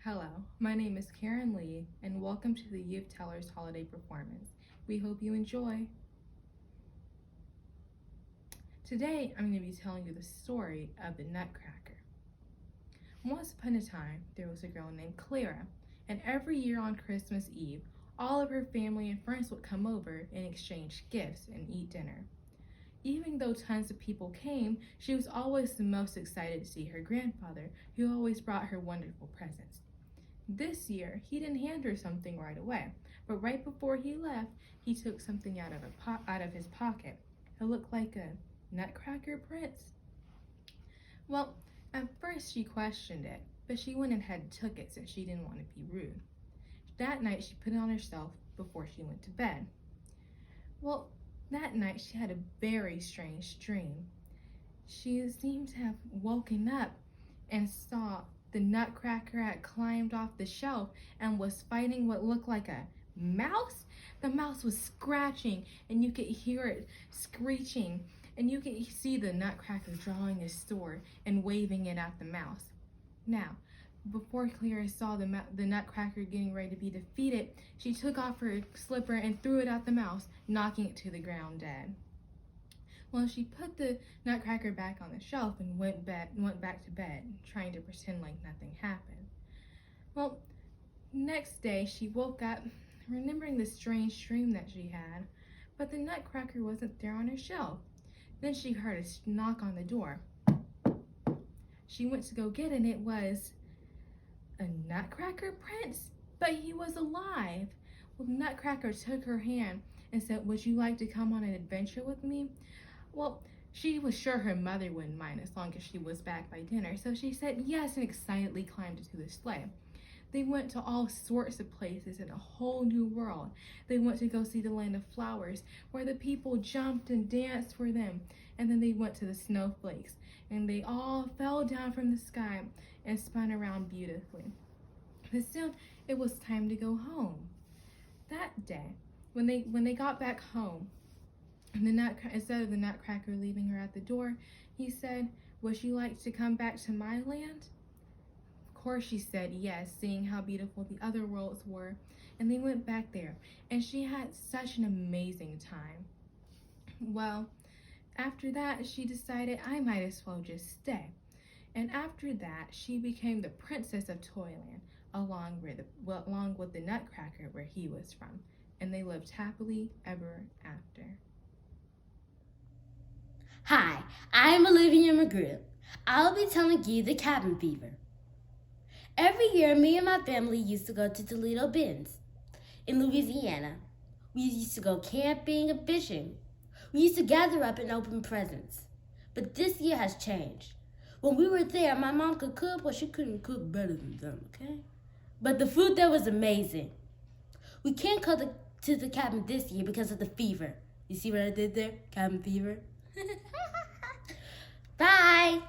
Hello, my name is Karen Lee, and welcome to the Youth Tellers Holiday Performance. We hope you enjoy. Today, I'm going to be telling you the story of the Nutcracker. Once upon a time, there was a girl named Clara, and every year on Christmas Eve, all of her family and friends would come over and exchange gifts and eat dinner. Even though tons of people came, she was always the most excited to see her grandfather, who always brought her wonderful presents. This year, he didn't hand her something right away, but right before he left, he took something out of his pocket. It looked like a Nutcracker Prince. Well, at first she questioned it, but she went ahead and took it since she didn't want to be rude. That night, she put it on herself before she went to bed. Well, that night she had a very strange dream. She seemed to have woken up and saw the Nutcracker had climbed off the shelf and was fighting what looked like a mouse. The mouse was scratching, and you could hear it screeching, and you could see the Nutcracker drawing his sword and waving it at the mouse. Now, before Clara saw the Nutcracker getting ready to be defeated, she took off her slipper and threw it at the mouse, knocking it to the ground dead. Well, she put the Nutcracker back on the shelf and went back to bed, trying to pretend like nothing happened. Well, next day she woke up, remembering the strange dream that she had, but the Nutcracker wasn't there on her shelf. Then she heard a knock on the door. She went to go get it, and it was a Nutcracker Prince, but he was alive. Well, the Nutcracker took her hand and said, "Would you like to come on an adventure with me?" Well, she was sure her mother wouldn't mind as long as she was back by dinner, so she said yes and excitedly climbed into the sleigh. They went to all sorts of places in a whole new world. They went to go see the land of flowers, where the people jumped and danced for them. And then they went to the snowflakes, and they all fell down from the sky and spun around beautifully. But soon it was time to go home. That day, when they got back home, instead of the Nutcracker leaving her at the door, he said, "Would you like to come back to my land?" Of course she said yes, seeing how beautiful the other worlds were, and they went back there, and she had such an amazing time. Well, after that, she decided I might as well just stay. And after that, she became the princess of Toyland, along with the Nutcracker where he was from, and they lived happily ever after. Hi, I'm Olivia McGrew. I'll be telling you the cabin fever. Every year, me and my family used to go to Toledo Bends in Louisiana. We used to go camping and fishing. We used to gather up and open presents. But this year has changed. When we were there, my mom could cook, but she couldn't cook better than them, okay? But the food there was amazing. We can't go to the cabin this year because of the fever. You see what I did there? Cabin fever. Bye.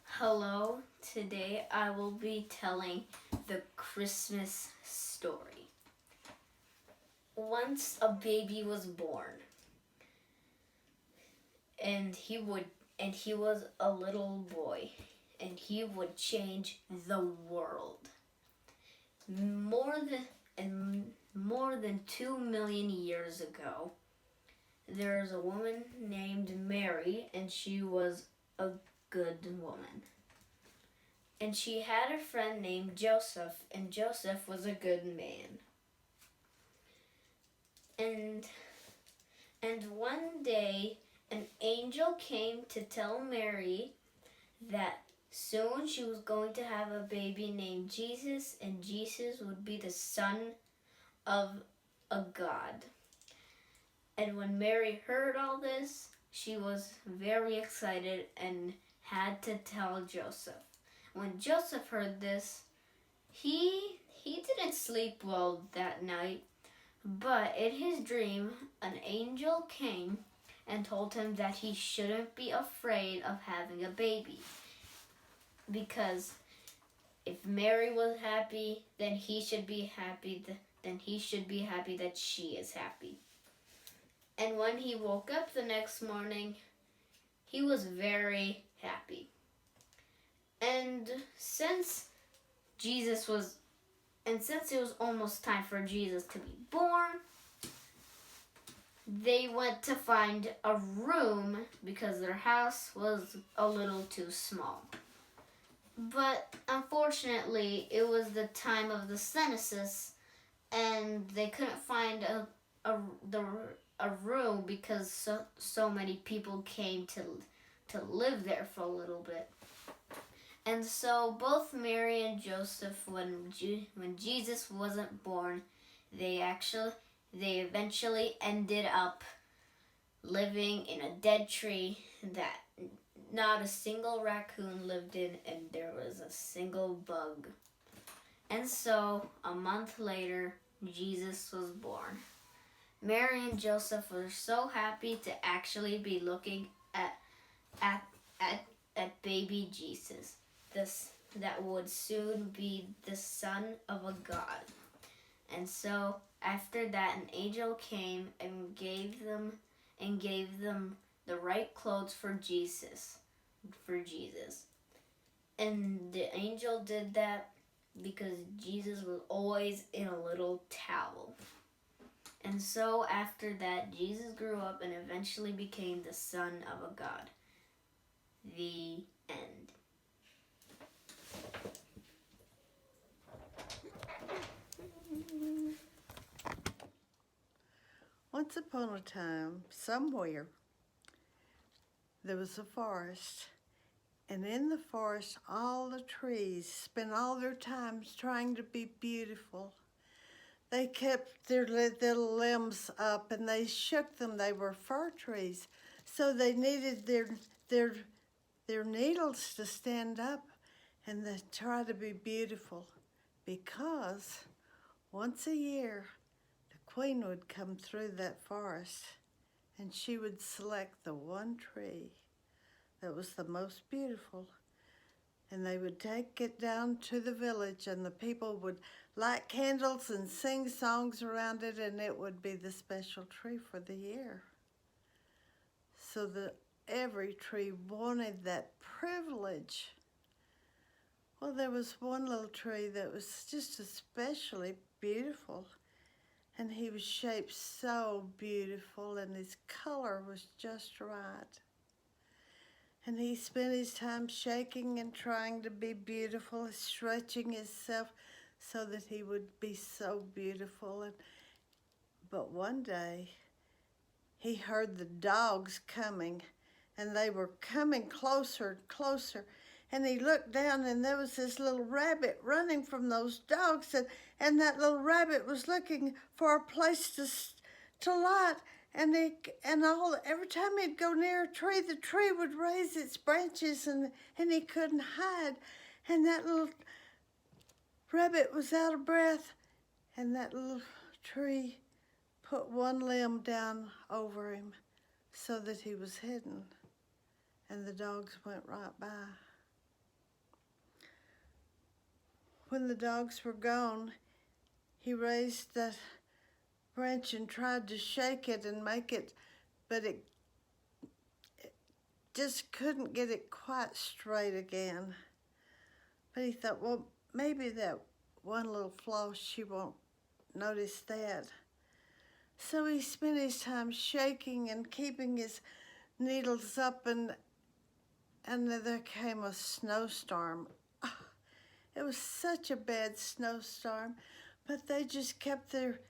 Hello, today I will be telling the Christmas story. Once a baby was born, and he was a little boy, and he would change the world. More than 2 million years ago, there's a woman named Mary, and she was a good woman. And she had a friend named Joseph, and Joseph was a good man. And one day, an angel came to tell Mary that soon she was going to have a baby named Jesus, and Jesus would be the son of a God. And when Mary heard all this, she was very excited and had to tell Joseph. When Joseph heard this, he didn't sleep well that night, but in his dream, an angel came and told him that he shouldn't be afraid of having a baby, because if Mary was happy, then he should be happy. Then he should be happy that she is happy. And when he woke up the next morning, he was very happy. And since it was almost time for Jesus to be born, they went to find a room because their house was a little too small. But unfortunately, it was the time of the census, and they couldn't find a room because so many people came to live there for a little bit. And so both Mary and Joseph, when Jesus wasn't born, they eventually ended up living in a dead tree that not a single raccoon lived in, and there was a single bug. And so a month later, Jesus was born. Mary and Joseph were so happy to actually be looking at baby Jesus, that would soon be the Son of a God. And so after that, an angel came and gave them the right clothes for Jesus. And the angel did that because Jesus was always in a little towel. And so after that, Jesus grew up and eventually became the Son of a God. The end. Once upon a time, somewhere, there was a forest. And in the forest, all the trees spent all their time trying to be beautiful. They kept their little limbs up and they shook them. They were fir trees. So they needed their needles to stand up and they try to be beautiful. Because once a year, the queen would come through that forest and she would select the one tree that was the most beautiful. And they would take it down to the village and the people would light candles and sing songs around it, and it would be the special tree for the year. So that every tree wanted that privilege. Well, there was one little tree that was just especially beautiful, and he was shaped so beautiful and his color was just right. And he spent his time shaking and trying to be beautiful, stretching himself so that he would be so beautiful. But one day, he heard the dogs coming, and they were coming closer and closer. And he looked down, and there was this little rabbit running from those dogs, and that little rabbit was looking for a place to light. And every time he'd go near a tree, the tree would raise its branches and he couldn't hide. And that little rabbit was out of breath, and that little tree put one limb down over him so that he was hidden. And the dogs went right by. When the dogs were gone, he raised that branch and tried to shake it and make it, but it just couldn't get it quite straight again. But he thought, well, maybe that one little flaw, she won't notice that. So he spent his time shaking and keeping his needles up, and there came a snowstorm. It was such a bad snowstorm, but they just kept their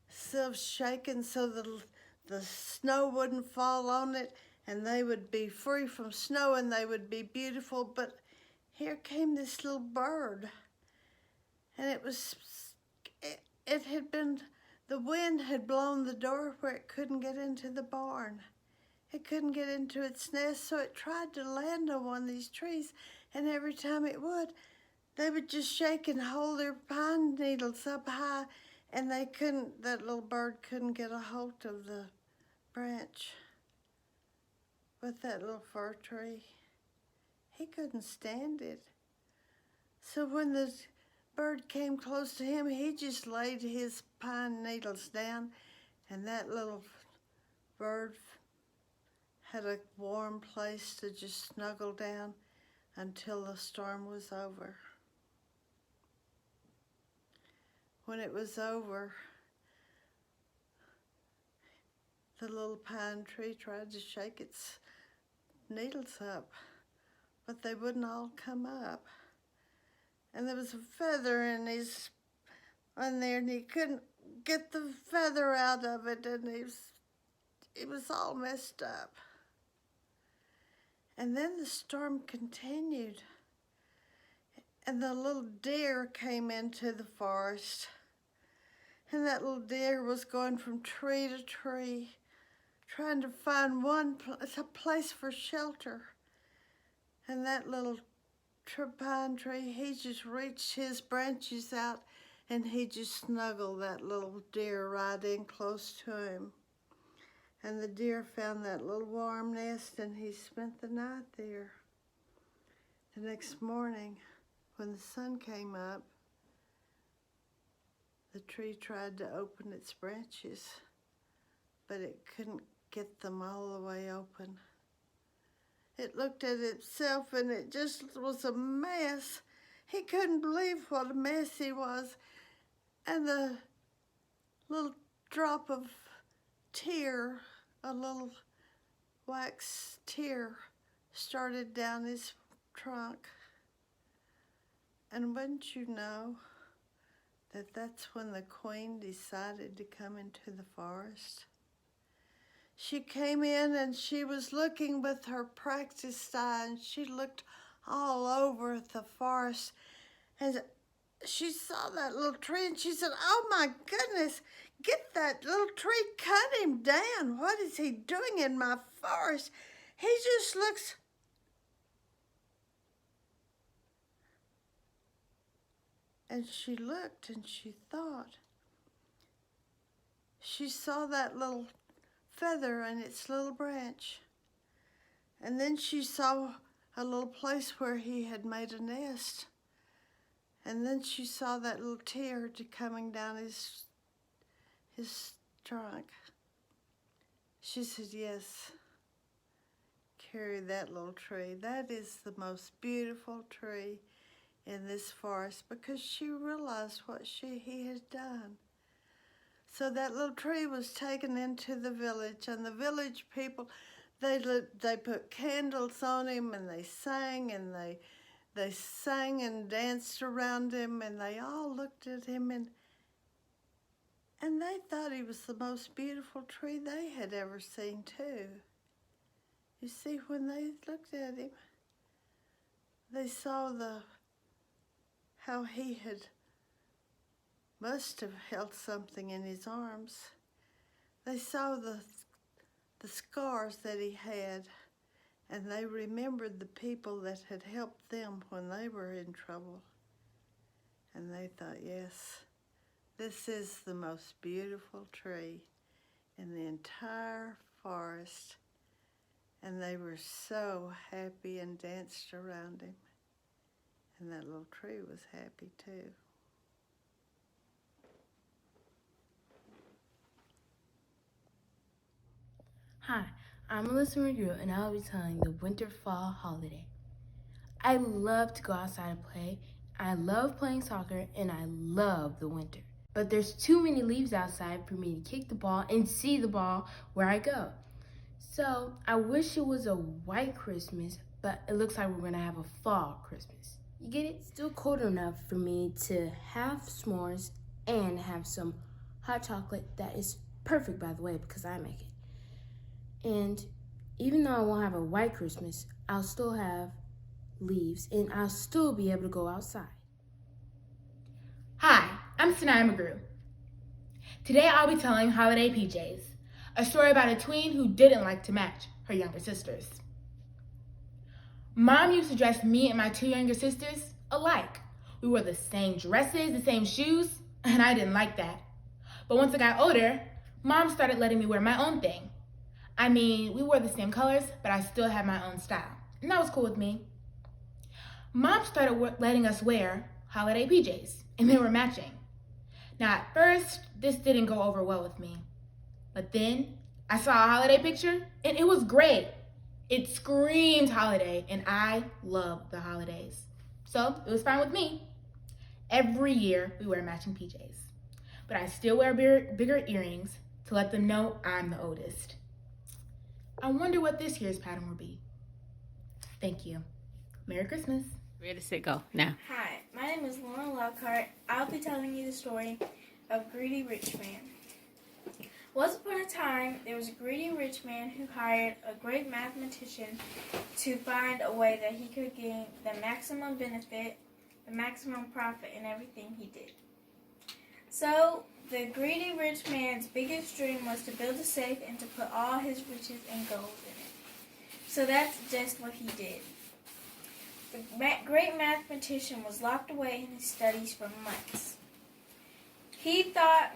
selves shaken so the snow wouldn't fall on it and they would be free from snow and they would be beautiful. But here came this little bird, and the wind had blown the door where it couldn't get into the barn. It couldn't get into its nest, so it tried to land on one of these trees, and every time it would, they would just shake and hold their pine needles up high, and that little bird couldn't get a hold of the branch. But that little fir tree, he couldn't stand it. So when the bird came close to him, he just laid his pine needles down, and that little bird had a warm place to just snuggle down until the storm was over. When it was over, the little pine tree tried to shake its needles up, but they wouldn't all come up. And there was a feather in there, and he couldn't get the feather out of it, and it was all messed up. And then the storm continued, and the little deer came into the forest, and that little deer was going from tree to tree, trying to find a place for shelter. And that little pine tree, he just reached his branches out, and he just snuggled that little deer right in close to him. And the deer found that little warm nest, and he spent the night there. The next morning, when the sun came up, the tree tried to open its branches, but it couldn't get them all the way open. It looked at itself, and it just was a mess. He couldn't believe what a mess he was. And the little drop of tear, a little wax tear, started down his trunk. And wouldn't you know that that's when the queen decided to come into the forest? She came in, and she was looking with her practiced eye, and she looked all over the forest, and she saw that little tree, and she said, "Oh my goodness, get that little tree, cut him down. What is he doing in my forest? He just looks..." And she looked, and she thought. She saw that little feather in its little branch. And then she saw a little place where he had made a nest. And then she saw that little tear coming down his trunk. She said, "Yes, carry that little tree. That is the most beautiful tree in this forest," because she realized what he had done. So that little tree was taken into the village, and the village people, they put candles on him, and they sang and danced around him, and they all looked at him, and they thought he was the most beautiful tree they had ever seen too. You see, when they looked at him, they saw how he must have held something in his arms. They saw the scars that he had, and they remembered the people that had helped them when they were in trouble. And they thought, yes, this is the most beautiful tree in the entire forest. And they were so happy and danced around him. And that little tree was happy too. Hi, I'm Melissa McGrew, and I'll be telling the winter fall holiday. I love to go outside and play. I love playing soccer, and I love the winter. But there's too many leaves outside for me to kick the ball and see the ball where I go. So I wish it was a white Christmas, but it looks like we're gonna have a fall Christmas. You get it? Still cold enough for me to have s'mores and have some hot chocolate that is perfect, by the way, because I make it. And even though I won't have a white Christmas, I'll still have leaves, and I'll still be able to go outside. Hi, I'm Sanaya McGrew. Today I'll be telling Holiday PJs, a story about a tween who didn't like to match her younger sisters. Mom used to dress me and my two younger sisters alike. We wore the same dresses, the same shoes, and I didn't like that. But once I got older, Mom started letting me wear my own thing. I mean, we wore the same colors, but I still had my own style, and that was cool with me. Mom started letting us wear holiday PJs, and they were matching. Now, at first, this didn't go over well with me, but then I saw a holiday picture and it was great. It screamed holiday and I love the holidays. So it was fine with me. Every year we wear matching PJs, but I still wear bigger earrings to let them know I'm the oldest. I wonder what this year's pattern will be. Thank you. Merry Christmas. Ready, set, go. Now. Hi, my name is Lauren Lockhart. I'll be telling you the story of Greedy Rich Man. Once upon a time, there was a greedy rich man who hired a great mathematician to find a way that he could gain the maximum benefit, the maximum profit in everything he did. So, the greedy rich man's biggest dream was to build a safe and to put all his riches and gold in it. So that's just what he did. The great mathematician was locked away in his studies for months.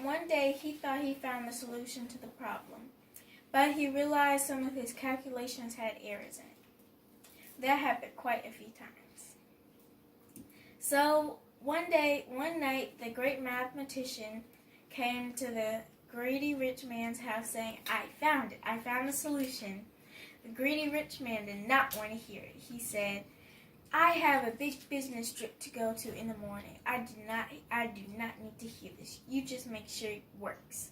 One day he thought he found the solution to the problem, but he realized some of his calculations had errors in it. That happened quite a few times. So one night, the great mathematician came to the greedy rich man's house saying, I found it. I found the solution. The greedy rich man did not want to hear it. He said, I have a big business trip to go to in the morning. I do not need to hear this. You just make sure it works.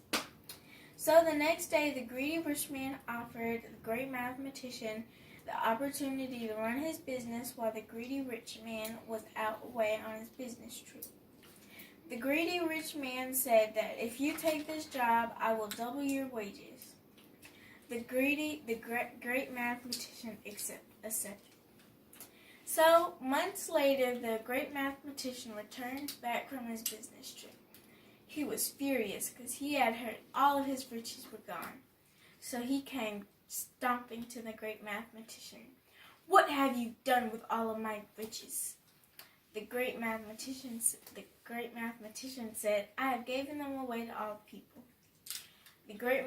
So the next day, the greedy rich man offered the great mathematician the opportunity to run his business while the greedy rich man was out away on his business trip. The greedy rich man said that if you take this job, I will double your wages. The great mathematician accepted. So, months later, the great mathematician returned back from his business trip. He was furious because he had heard all of his riches were gone. So he came stomping to the great mathematician. What have you done with all of my riches? The great mathematician said, I have given them away to all people. The greedy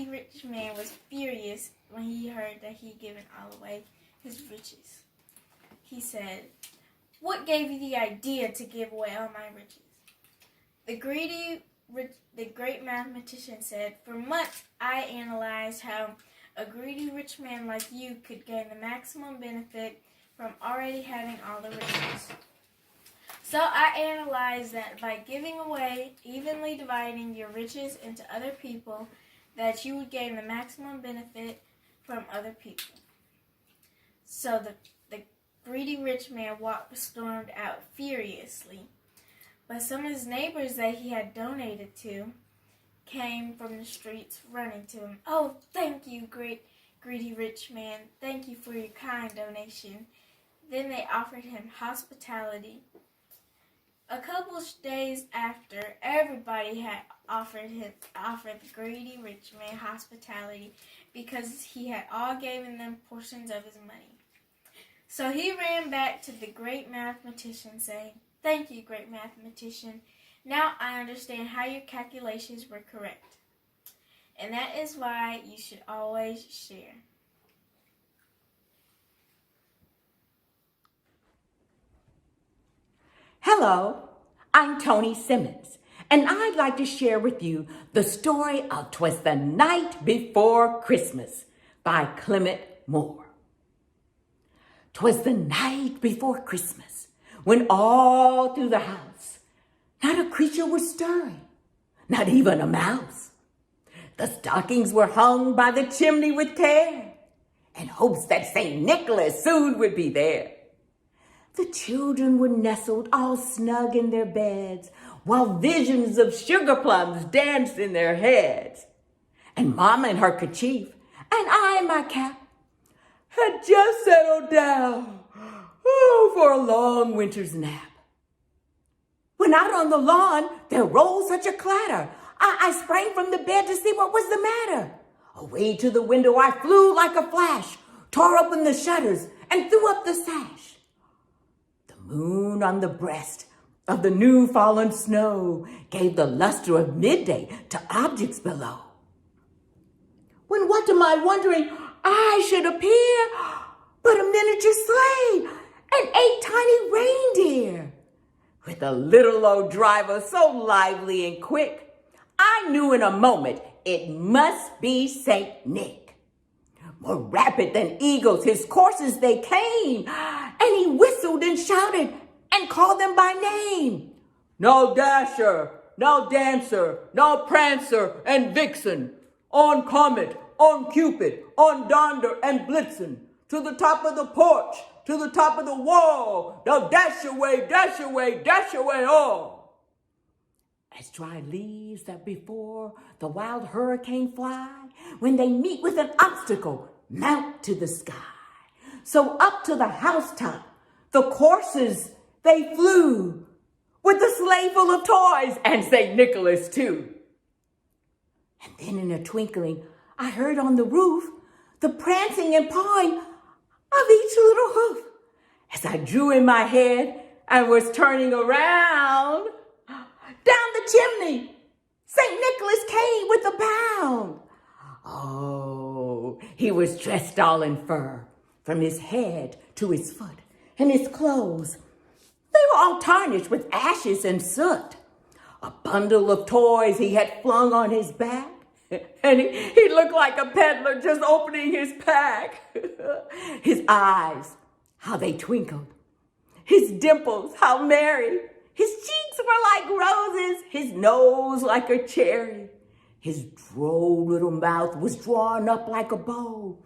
rich man was furious when he heard that he'd given all away his riches. He said, what gave you the idea to give away all my riches? The great mathematician said, for months I analyzed how a greedy rich man like you could gain the maximum benefit from already having all the riches. So I analyzed that by giving away, evenly dividing your riches into other people, that you would gain the maximum benefit from other people. So the greedy rich man stormed out furiously. But some of his neighbors that he had donated to came from the streets running to him. Oh, thank you, greedy rich man. Thank you for your kind donation. Then they offered him hospitality. A couple of days after, everybody had offered the greedy rich man hospitality because he had all given them portions of his money. So he ran back to the great mathematician saying, thank you, great mathematician. Now I understand how your calculations were correct. And that is why you should always share. Hello, I'm Toni Simmons, and I'd like to share with you the story of 'Twas the Night Before Christmas by Clement Moore. 'Twas the night before Christmas, when all through the house, not a creature was stirring, not even a mouse. The stockings were hung by the chimney with care, in hopes that St. Nicholas soon would be there. The children were nestled all snug in their beds, while visions of sugar plums danced in their heads. And Mama in her kerchief, and I in my cap, had just settled down for a long winter's nap. When out on the lawn, there rolled such a clatter. I sprang from the bed to see what was the matter. Away to the window I flew like a flash, tore open the shutters, and threw up the sash. The moon on the breast of the new fallen snow gave the luster of midday to objects below. When what to my wondering I should appear but a miniature sleigh and 8 tiny reindeer. With a little old driver so lively and quick, I knew in a moment it must be Saint Nick. More rapid than eagles, his coursers they came, and he whistled and shouted and called them by name. No Dasher, no Dancer, no Prancer and Vixen, on Comet, on Cupid, on Donder and Blitzen, to the top of the porch, to the top of the wall. Now dash away, dash away, dash away all. As dry leaves that before the wild hurricane fly, when they meet with an obstacle, mount to the sky. So up to the housetop, the coursers they flew, with the sleigh full of toys, and St. Nicholas too. And then in a twinkling, I heard on the roof the prancing and pawing of each little hoof. As I drew in my head and was turning around, down the chimney, St. Nicholas came with a bound. Oh, he was dressed all in fur, from his head to his foot, and his clothes, they were all tarnished with ashes and soot. A bundle of toys he had flung on his back, and he looked like a peddler just opening his pack. His eyes, how they twinkled. His dimples, how merry. His cheeks were like roses, his nose like a cherry. His droll little mouth was drawn up like a bow,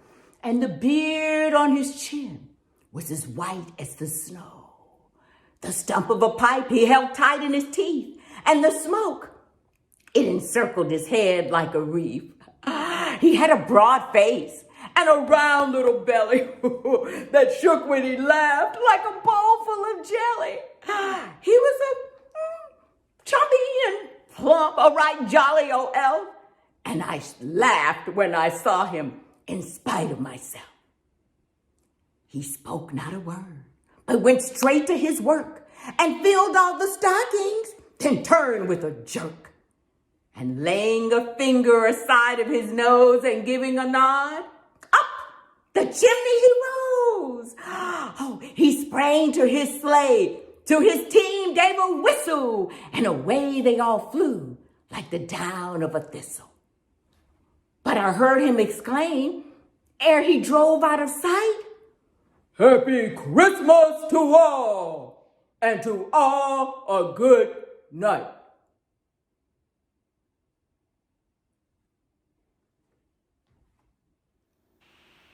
and the beard on his chin was as white as the snow. The stump of a pipe he held tight in his teeth, and the smoke, it encircled his head like a wreath. He had a broad face and a round little belly that shook when he laughed like a bowl full of jelly. He was a chubby and plump, a right jolly old elf, and I laughed when I saw him in spite of myself. He spoke not a word, but went straight to his work and filled all the stockings, then turned with a jerk. And laying a finger aside of his nose and giving a nod, up the chimney he rose. Oh, he sprang to his sleigh, to his team gave a whistle, and away they all flew like the down of a thistle. But I heard him exclaim, ere he drove out of sight, Happy Christmas to all, and to all a good night.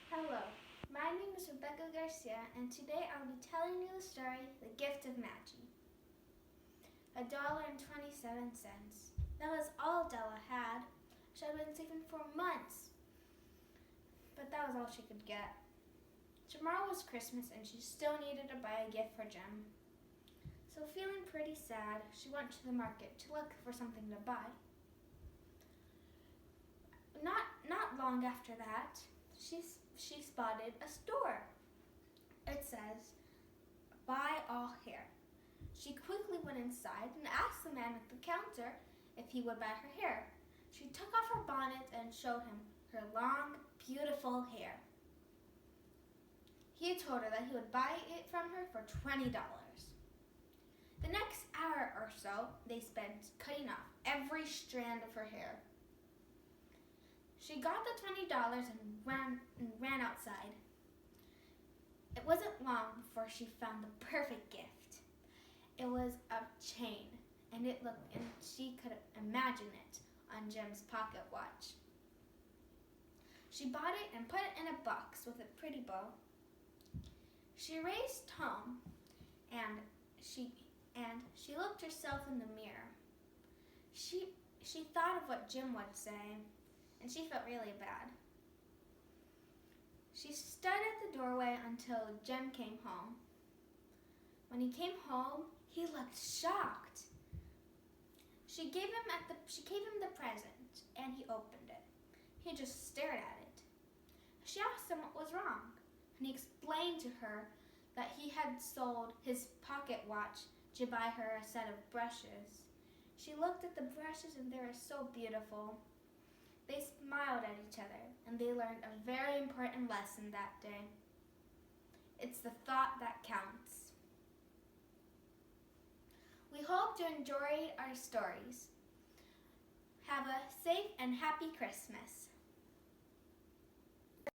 Hello, my name is Rebecca Garcia, and today I'll be telling you the story, The Gift of Magi. $1.27. That was all Della had. She had been saving for months, but that was all she could get. Tomorrow was Christmas, and she still needed to buy a gift for Jem. So feeling pretty sad, she went to the market to look for something to buy. Not long after that, she spotted a store. It says, buy all hair. She quickly went inside and asked the man at the counter if he would buy her hair. She took off her bonnet and showed him her long, beautiful hair. He told her that he would buy it from her for $20. The next hour or so, they spent cutting off every strand of her hair. She got the $20 and ran outside. It wasn't long before she found the perfect gift. It was a chain, and she could imagine it on Jem's pocket watch. She bought it and put it in a box with a pretty bow. She raced home, and she looked herself in the mirror. She thought of what Jem would say, and she felt really bad. She stood at the doorway until Jem came home. When he came home, he looked shocked. She gave him the present, and he opened it. He just stared at it. She asked him what was wrong, and he explained to her that he had sold his pocket watch to buy her a set of brushes. She looked at the brushes, and they were so beautiful. They smiled at each other, and they learned a very important lesson that day. It's the thought that counts. We hope you enjoyed our stories. Have and Happy Christmas.